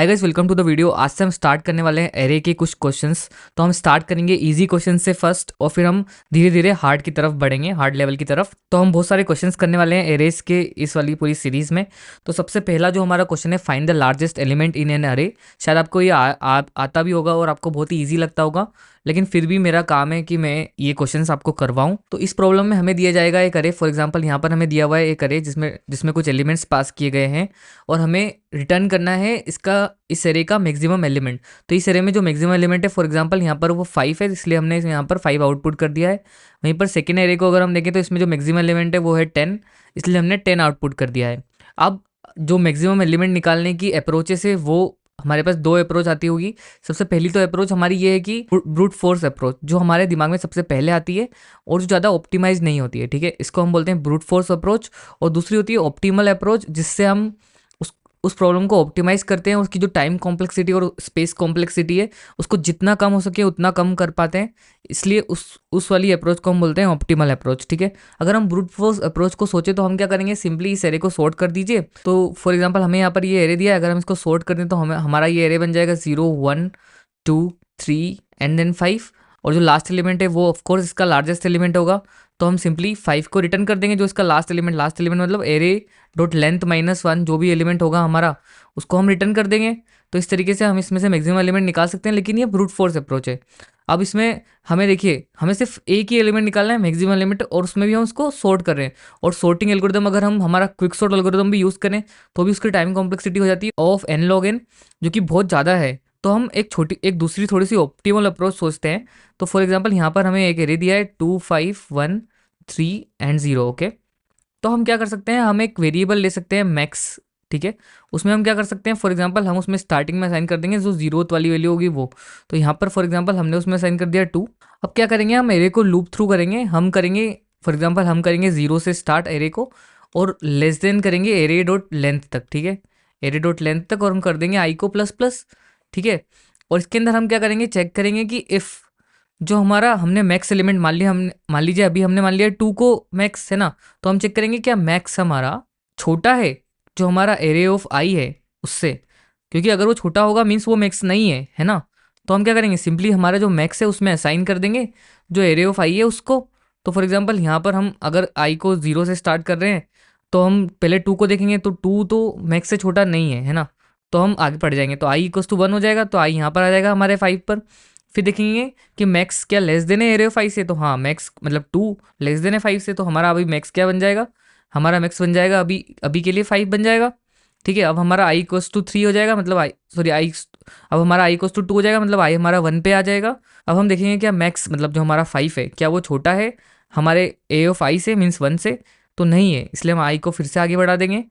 Hi guys, welcome to the video. आज से हम स्टार्ट करने वाले हैं एरे के कुछ क्वेश्चंस। तो हम स्टार्ट करेंगे इजी क्वेश्चन से फर्स्ट और फिर हम धीरे धीरे हार्ड की तरफ बढ़ेंगे, हार्ड लेवल की तरफ। तो हम बहुत सारे क्वेश्चंस करने वाले हैं एरेस के इस वाली पूरी सीरीज में। तो सबसे पहला जो हमारा क्वेश्चन है, find the largest element in an अरे। शायद आपको ये आता भी होगा और आपको बहुत ही ईजी लगता होगा, लेकिन फिर भी मेरा काम है कि मैं ये क्वेश्चंस आपको करवाऊं। तो इस प्रॉब्लम में हमें दिया जाएगा एक अरे। फॉर एग्जांपल यहाँ पर हमें दिया हुआ है एक अरे जिसमें जिसमें कुछ एलिमेंट्स पास किए गए हैं और हमें रिटर्न करना है इस एरे का मैक्सिमम एलिमेंट। तो इस एरे में जो मैक्सिमम एलिमेंट है, फॉर एग्जांपल यहाँ पर वो 5 है, इसलिए हमने यहाँ पर 5 आउटपुट कर दिया है। वहीं पर सेकेंड एरे को अगर हम देखें तो इसमें जो मैक्सिमम एलिमेंट है वो है 10, इसलिए हमने 10 आउटपुट कर दिया है। अब जो मैक्सिमम एलिमेंट निकालने की अप्रोचेस है वो हमारे पास दो अप्रोच आती होगी। सबसे पहली तो अप्रोच हमारी ये है कि ब्रूट फोर्स अप्रोच, जो हमारे दिमाग में सबसे पहले आती है और जो ज़्यादा ऑप्टिमाइज नहीं होती है, ठीक है, इसको हम बोलते हैं ब्रूट फोर्स अप्रोच। और दूसरी होती है ऑप्टिमल अप्रोच, जिससे हम उस प्रॉब्लम को ऑप्टिमाइज करते हैं, उसकी जो टाइम कॉम्प्लेक्सिटी और स्पेस कॉम्प्लेक्सिटी है उसको जितना कम हो सके उतना कम कर पाते हैं, इसलिए उस वाली अप्रोच को हम बोलते हैं ऑप्टिमल अप्रोच, ठीक है। अगर हम ब्रूट फोर्स अप्रोच को सोचे तो हम क्या करेंगे, सिंपली इस एरे को सॉर्ट कर दीजिए। तो फॉर एग्जाम्पल हमें यहाँ पर ये एरे दिया है, अगर हम इसको सॉर्ट कर दें तो हमारा ये एरे बन जाएगा 0 1 2 3 एंड देन 5, और जो लास्ट एलिमेंट है वो ऑफकोर्स इसका लार्जेस्ट एलिमेंट होगा। तो हम सिंपली 5 को रिटर्न कर देंगे, जो इसका लास्ट एलिमेंट मतलब एरे डॉट लेंथ -1, जो भी एलिमेंट होगा हमारा उसको हम रिटर्न कर देंगे। तो इस तरीके से हम इसमें से मैक्सिमम एलिमेंट निकाल सकते हैं, लेकिन ये ब्रूट फोर्स अप्रोच है। अब इसमें हमें देखिए, हमें सिर्फ एक ही एलिमेंट निकालना है मैक्सिमम एलिमेंट, और उसमें भी हम उसको सॉर्ट कर रहे हैं। और सॉर्टिंग एल्गोरिदम अगर हम हमारा क्विक सॉर्ट एल्गोरिदम भी यूज़ करें तो भी उसकी टाइम कॉम्प्लेक्सिटी हो जाती है ऑफ n log n, जो कि बहुत ज़्यादा है। तो हम एक दूसरी थोड़ी सी ऑप्टिमल अप्रोच सोचते हैं। तो फॉर एग्जाम्पल यहाँ पर हमें एक एरे दिया है 2 5 1 3 एंड 0, ओके। तो हम क्या कर सकते हैं, हम एक वेरिएबल ले सकते हैं मैक्स, ठीक है। उसमें हम क्या कर सकते हैं, फॉर एग्जांपल हम उसमें स्टार्टिंग में असाइन कर देंगे जो 0th वाली वैल्यू होगी वो। तो यहाँ पर फॉर एग्जांपल हमने उसमें असाइन कर दिया 2। अब क्या करेंगे, हम एरे को लूप थ्रू करेंगे। हम करेंगे फॉर एग्जांपल हम करेंगे 0 से स्टार्ट एरे को और लेस देन करेंगे एरे डॉट लेंथ तक, ठीक है, एरे डॉट लेंथ तक, और हम कर देंगे आई को प्लस प्लस, ठीक है। और इसके अंदर हम क्या करेंगे, चेक करेंगे कि इफ़ जो हमारा हमने मैक्स एलिमेंट मान लीजिए अभी हमने मान लिया 2 को मैक्स है ना, तो हम चेक करेंगे क्या मैक्स हमारा छोटा है जो हमारा एरे ऑफ आई है उससे, क्योंकि अगर वो छोटा होगा मीन्स वो मैक्स नहीं है ना। तो हम क्या करेंगे, सिंपली हमारा जो मैक्स है उसमें असाइन कर देंगे जो एरे ऑफ आई है उसको। तो फॉर एग्जांपल यहाँ पर हम अगर आई को 0 से स्टार्ट कर रहे हैं तो हम पहले 2 को देखेंगे, तो 2 तो मैक्स से छोटा नहीं है ना। तो हम आगे बढ़ जाएंगे, तो आई इक्वल्स टू 1 हो जाएगा, तो आई यहाँ पर आ जाएगा हमारे 5 पर। फिर देखेंगे कि मैक्स क्या लेस देन है एरे ऑफ 5 से, तो हाँ मैक्स मतलब 2 लेस देन है 5 से, तो हमारा अभी मैक्स क्या बन जाएगा, हमारा मैक्स बन जाएगा अभी अभी के लिए 5 बन जाएगा, ठीक है। अब हमारा आई इक्वल्स टू 3 हो जाएगा, मतलब आई अब हमारा आई इक्वल्स टू 2 हो जाएगा, मतलब आई हमारा 1 पे आ जाएगा। अब हम देखेंगे क्या मैक्स मतलब जो हमारा 5 है क्या वो छोटा है हमारे ए ऑफ आई से मीन्स 1 से, तो नहीं है, इसलिए हम आई को फिर से आगे बढ़ा देंगे।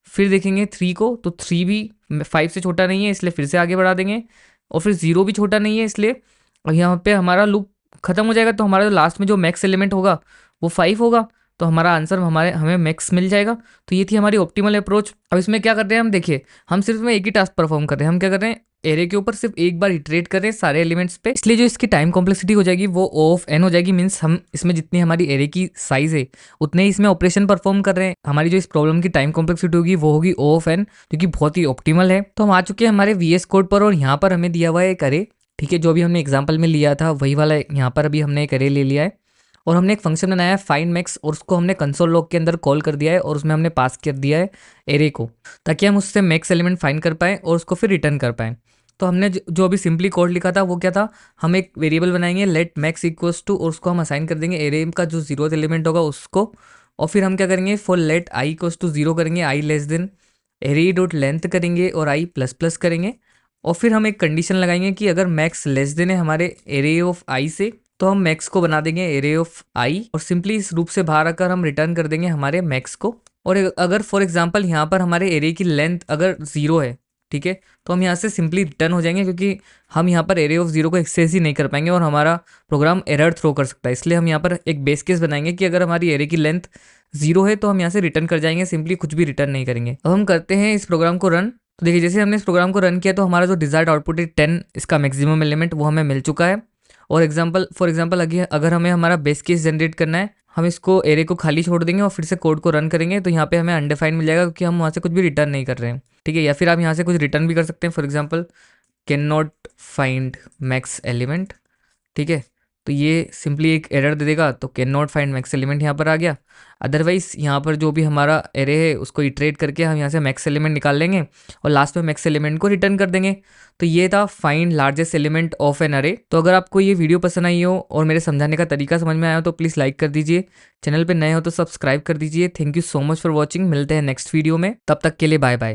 फिर देखेंगे 3 को, तो 3 भी 5 से छोटा नहीं है, इसलिए फिर से आगे बढ़ा देंगे। और फिर 0 भी छोटा नहीं है, इसलिए और यहाँ पे हमारा लूप खत्म हो जाएगा। तो हमारा जो लास्ट में जो मैक्स एलिमेंट होगा वो 5 होगा, तो हमारा आंसर हमें मैक्स मिल जाएगा। तो ये थी हमारी ऑप्टिमल अप्रोच। अब इसमें क्या कर रहे हैं हम, देखिए हम सिर्फ में एक ही टास्क परफॉर्म कर रहे हैं। हम क्या कर रहे हैं, एरे के ऊपर सिर्फ एक बार इटरेट कर रहे हैं सारे एलिमेंट्स पे, इसलिए जो इसकी टाइम कॉम्प्लेक्सिटी हो जाएगी वो O ऑफ n हो जाएगी। मीन्स हम इसमें जितनी हमारी एरे की साइज है उतने ही इसमें ऑपरेशन परफॉर्म कर रहे हैं। हमारी जो इस प्रॉब्लम की टाइम कॉम्प्लेक्सिटी होगी वो होगी O ऑफ n, जो कि बहुत ही ऑप्टिमल है। तो हम आ चुके हैं हमारे VS कोड पर, और यहाँ पर हमें दिया हुआ है एक अरे, ठीक है, जो भी हमने एग्जाम्पल में लिया था वही वाला यहाँ पर अभी हमने एक अरे ले लिया है। और हमने एक फंक्शन बनाया है फाइंड मैक्स, और उसको हमने कंसोल लॉग के अंदर कॉल कर दिया है, और उसमें हमने पास कर दिया है एरे को, ताकि हम उससे मैक्स एलिमेंट फाइंड कर पाएँ और उसको फिर रिटर्न कर पाएँ। तो हमने जो अभी सिंपली कोड लिखा था वो क्या था, हम एक वेरिएबल बनाएंगे लेट मैक्स इक्वल्स टू, और उसको हम असाइन कर देंगे एरे का जो 0th एलिमेंट होगा उसको। और फिर हम क्या करेंगे, for let i equals to 0 करेंगे, i less than array dot length करेंगे और आई प्लस प्लस करेंगे। और फिर हम एक कंडीशन लगाएंगे कि अगर मैक्स लेस देन है हमारे एरे ऑफ आई से, तो हम मैक्स को बना देंगे एरे ऑफ आई, और सिंपली इस रूप से बाहर आकर हम रिटर्न कर देंगे हमारे मैक्स को। और अगर फॉर एग्जांपल यहाँ पर हमारे एरे की लेंथ अगर 0 है, ठीक है, तो हम यहाँ से सिंपली रिटर्न हो जाएंगे, क्योंकि हम यहाँ पर एरे ऑफ 0 को एक्सेस ही नहीं कर पाएंगे और हमारा प्रोग्राम एरर थ्रो कर सकता है। इसलिए हम यहाँ पर एक बेस केस बनाएंगे कि अगर हमारी एरे की लेंथ 0 है तो हम यहाँ से रिटर्न कर जाएंगे, सिंपली कुछ भी रिटर्न नहीं करेंगे। अब हम करते हैं इस प्रोग्राम को रन। तो देखिए जैसे हमने इस प्रोग्राम को रन किया तो हमारा जो डिजायर्ड आउटपुट है 10, इसका मैक्सिमम एलिमेंट वो हमें मिल चुका है। और फॉर एग्जांपल अगर हमें हमारा बेस केस जनरेट करना है, हम इसको एरे को खाली छोड़ देंगे और फिर से कोड को रन करेंगे, तो यहाँ पे हमें अनडिफाइंड मिल जाएगा क्योंकि हम वहाँ से कुछ भी रिटर्न नहीं कर रहे हैं, ठीक है। या फिर आप यहाँ से कुछ रिटर्न भी कर सकते हैं, for example can not find max element, ठीक है। तो ये सिंपली एक एरर दे देगा, तो can not find max element यहाँ पर आ गया। अदरवाइज यहाँ पर जो भी हमारा एरे है उसको इटरेट करके हम यहाँ से मैक्स एलिमेंट निकाल लेंगे और लास्ट में मैक्स एलिमेंट को रिटर्न कर देंगे। तो ये था find largest element of an array. तो अगर आपको ये वीडियो पसंद आई हो और मेरे समझाने का तरीका समझ में आया हो तो प्लीज़ लाइक कर दीजिए, चैनल पे नए हो तो सब्सक्राइब कर दीजिए। Thank you so much for watching, मिलते हैं नेक्स्ट वीडियो में, तब तक के लिए बाय बाय।